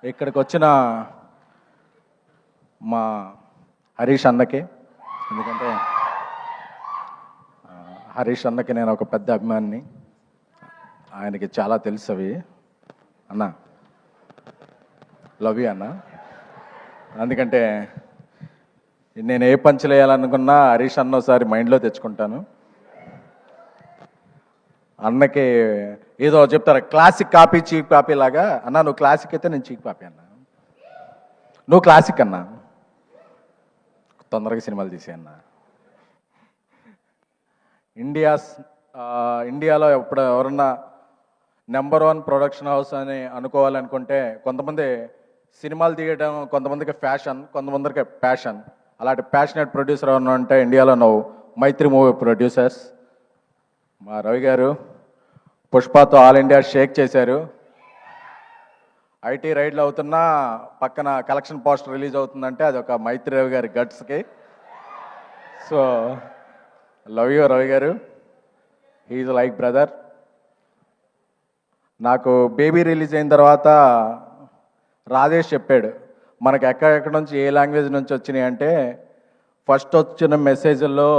ఇక్కడికి వచ్చిన మా హరీష్ అన్నకి, ఎందుకంటే హరీష్ అన్నకి నేను ఒక పెద్ద అభిమానిని, ఆయనకి చాలా తెలుసు అవి. అన్న లవ్ యూ అన్న. ఎందుకంటే నేను ఏ పంచులు వేయాలనుకున్నా హరీష్ అన్న ఒకసారి మైండ్లో తెచ్చుకుంటాను. అన్నకి ఏదో చెప్తారు క్లాసిక్ కాపీ చీప్ కాపీ లాగా. అన్న నువ్వు క్లాసిక్ అయితే నేను చీప్ కాపీ అన్న, నువ్వు క్లాసిక్ అన్న, తొందరగా సినిమాలు తీసేయన్న. ఇండియాలో ఎవరన్నా నెంబర్ 1 ప్రొడక్షన్ హౌస్ అని అనుకోవాలనుకుంటే కొంతమంది సినిమాలు తీయడం, కొంతమందికి ఫ్యాషన్, కొంతమందికి ప్యాషన్. అలాంటి ప్యాషనెట్ ప్రొడ్యూసర్ ఎవరన్నా అంటే ఇండియాలో నువ్వు మైత్రి మూవీ ప్రొడ్యూసర్స్. మా రవి గారు పుష్పతో ఆల్ ఇండియా షేక్ చేశారు. ఐటీ రైడ్లు అవుతున్నా పక్కన కలెక్షన్ పోస్టర్ రిలీజ్ అవుతుందంటే అది ఒక మైత్రి రవి గారి గట్స్కి. సో లవ్ యూ రవి గారు, హీఈ్ లైక్ బ్రదర్. నాకు బేబీ రిలీజ్ అయిన తర్వాత రాజేష్ చెప్పాడు మనకు ఎక్కడెక్కడ నుంచి ఏ లాంగ్వేజ్ నుంచి వచ్చినాయి అంటే, ఫస్ట్ వచ్చిన మెసేజ్ల్లో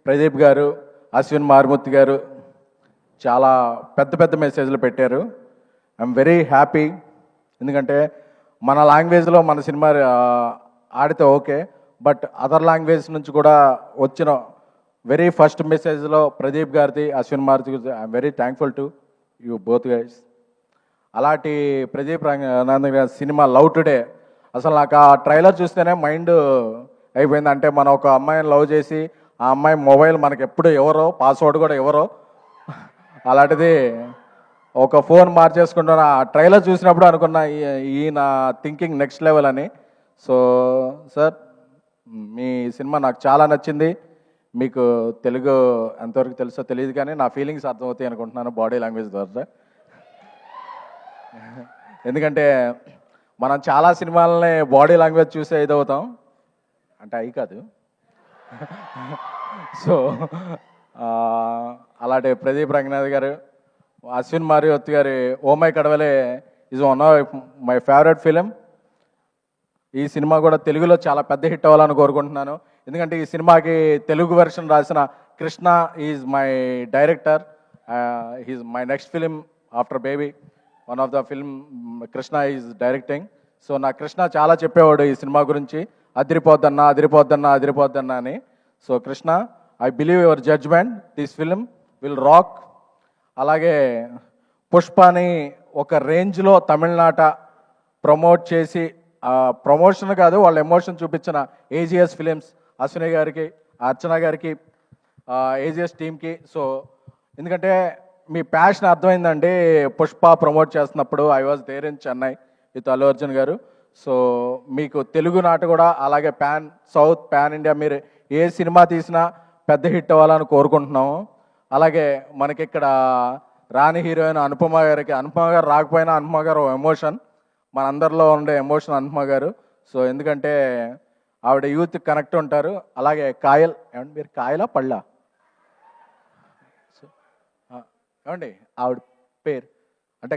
ప్రదీప్ గారు, అశ్విన్ మారుమూర్తి గారు చాలా పెద్ద పెద్ద మెసేజ్లు పెట్టారు. I'm very happy. ఎందుకంటే మన లాంగ్వేజ్లో మన సినిమా ఆడితే ఓకే, బట్ అదర్ లాంగ్వేజ్ నుంచి కూడా వచ్చిన వెరీ ఫస్ట్ మెసేజ్లో ప్రదీప్ గారిది, అశ్విన్ మారుతి గారిది, I'm very thankful to you both guys. అలాంటి ప్రదీప్ రంగనాథన్ గారి సినిమా లవ్ టుడే అసలు నాకు ఆ ట్రైలర్ చూస్తేనే మైండ్ అయిపోయింది. అంటే మనం ఒక అమ్మాయిని లవ్ చేసి ఆ అమ్మాయి మొబైల్ మనకి ఎప్పుడు ఎవరో, పాస్వర్డ్ కూడా ఎవరో, అలాంటిది ఒక ఫోన్ మార్చేసుకుంటున్న ఆ ట్రైలర్ చూసినప్పుడు అనుకున్నా ఈయన థింకింగ్ నెక్స్ట్ లెవెల్ అని. సో సార్ మీ సినిమా నాకు చాలా నచ్చింది. మీకు తెలుగు ఎంతవరకు తెలుసో తెలియదు కానీ నా ఫీలింగ్స్ అర్థమవుతాయి అనుకుంటున్నాను బాడీ లాంగ్వేజ్ ద్వారా. ఎందుకంటే మనం చాలా సినిమాలని బాడీ లాంగ్వేజ్ చూసే ఇదవుతాం, అంటే అవి కాదు. సో అలాంటి ప్రదీప్ రంగనాథ్ గారు, అశ్విన్ మారుతి గారి oh my Kadavule is one of my favourite film. ఈ సినిమా కూడా తెలుగులో చాలా పెద్ద హిట్ అవ్వాలని కోరుకుంటున్నాను. ఎందుకంటే ఈ సినిమాకి తెలుగు వెర్షన్ రాసిన Krishna is my director. He's my next film after Baby. One of the film Krishna is directing. So నా కృష్ణ చాలా చెప్పేవాడు ఈ సినిమా గురించి, అదిరిపోద్దన్నా అదిరిపోద్దన్నా అదిరిపోద్దన్నా అని. So Krishna, I believe your judgement, this film will rock. అలాగే పుష్పని ఒక రేంజ్లో తమిళనాట ప్రమోట్ చేసి, ప్రమోషన్ కాదు వాళ్ళ ఎమోషన్ చూపించిన ఏజిఎస్ ఫిలిమ్స్, అశ్విని గారికి, అర్చన గారికి, ఏజిఎస్ టీమ్కి. సో ఎందుకంటే మీ ప్యాషన్ అర్థమైందండి. పుష్ప ప్రమోట్ చేస్తున్నప్పుడు I was there in Chennai with Allu Arjun గారు. సో మీకు తెలుగు నాట కూడా అలాగే సౌత్ పాన్ ఇండియా మీరు ఏ సినిమా తీసినా పెద్ద హిట్ అవ్వాలని కోరుకుంటున్నాము. అలాగే మనకి ఇక్కడ రాణి హీరోయిన్ అనుపమ గారికి, అనుపమ గారు రాకపోయినా అనుపమ గారు ఎమోషన్, మనందరిలో ఉండే ఎమోషన్ అనుపమ గారు. సో ఎందుకంటే ఆవిడ యూత్ కనెక్ట్ ఉంటారు. అలాగే కాయల్, ఏమంటే మీరు కాయలా పళ్ళా ఏమండి ఆవిడ పేరు, అంటే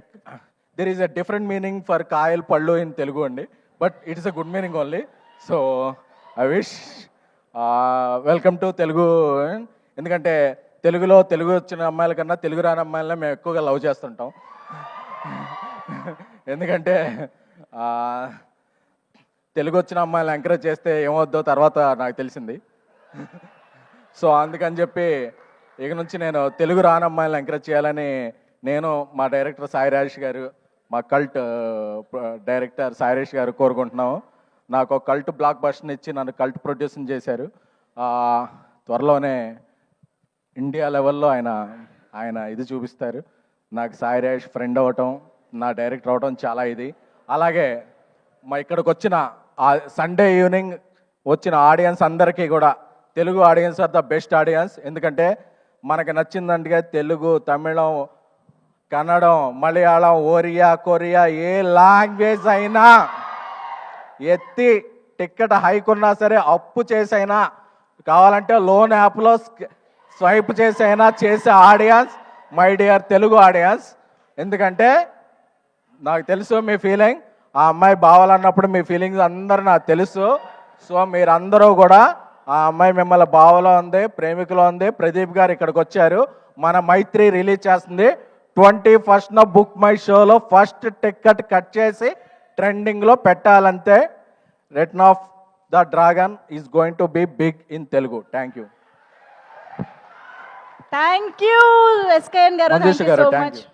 there is a different meaning for Kayal పళ్ళు ఇన్ తెలుగు అండి, but it's a good meaning only. So I wish welcome to Telugu. ఎందుకంటే తెలుగు వచ్చిన అమ్మాయిల కన్నా తెలుగు రాని అమ్మాయిలనే మేము ఎక్కువగా లవ్ చేస్తుంటాం. ఎందుకంటే తెలుగు వచ్చిన అమ్మాయిలను ఎంకరేజ్ చేస్తే ఏమవుద్దో తర్వాత నాకు తెలిసింది. సో అందుకని చెప్పి ఇక నుంచి నేను తెలుగు రాని అమ్మాయిలను ఎంకరేజ్ చేయాలని నేను, మా డైరెక్టర్ సాయి రాజేష్ గారు, మా కల్ట్ డైరెక్టర్ సాయి రాజేష్ గారు కోరుకుంటున్నాము. నాకు ఒక కల్ట్ బ్లాక్ బస్టర్ని ఇచ్చి నన్ను కల్ట్ ప్రొడ్యూసింగ్ చేశారు. త్వరలోనే ఇండియా లెవెల్లో ఆయన ఇది చూపిస్తారు. నాకు సాయి రాజేష్ ఫ్రెండ్ అవ్వటం, నా డైరెక్టర్ అవ్వటం చాలా ఇది. అలాగే మా ఇక్కడికి వచ్చిన సండే ఈవినింగ్ వచ్చిన ఆడియన్స్ అందరికీ కూడా, Telugu audience are the best audience. ఎందుకంటే మనకి నచ్చిందంటే తెలుగు, తమిళం, కన్నడం, మలయాళం, ఒరియా, కొరియా ఏ లాంగ్వేజ్ అయినా ఎత్తి టికెట్ హైక్ ఉన్నా సరే అప్పు చేసైనా, కావాలంటే లోన్ యాప్లో స్వైప్ చేసైనా చేసే audience my dear Telugu audience. ఎందుకంటే నాకు తెలుసు మీ ఫీలింగ్, ఆ అమ్మాయి బావాలన్నప్పుడు మీ ఫీలింగ్స్ అందరూ నాకు తెలుసు. సో మీరందరూ కూడా ఆ అమ్మాయి మిమ్మల్ని బావలో ఉంది, ప్రేమికులో ఉంది. ప్రదీప్ గారు ఇక్కడికి వచ్చారు, మన మైత్రి రిలీజ్ చేస్తుంది 21st బుక్ మై షోలో ఫస్ట్ టికెట్ కట్ చేసి ట్రెండింగ్లో పెట్టాలంతే. Return of the dragon is going to be big in Telugu. Thank you. Thank you SKN గారు, మంజుష థ్యాంక్ యూ గారు, సో థ్యాంక్ మచ్. యూ.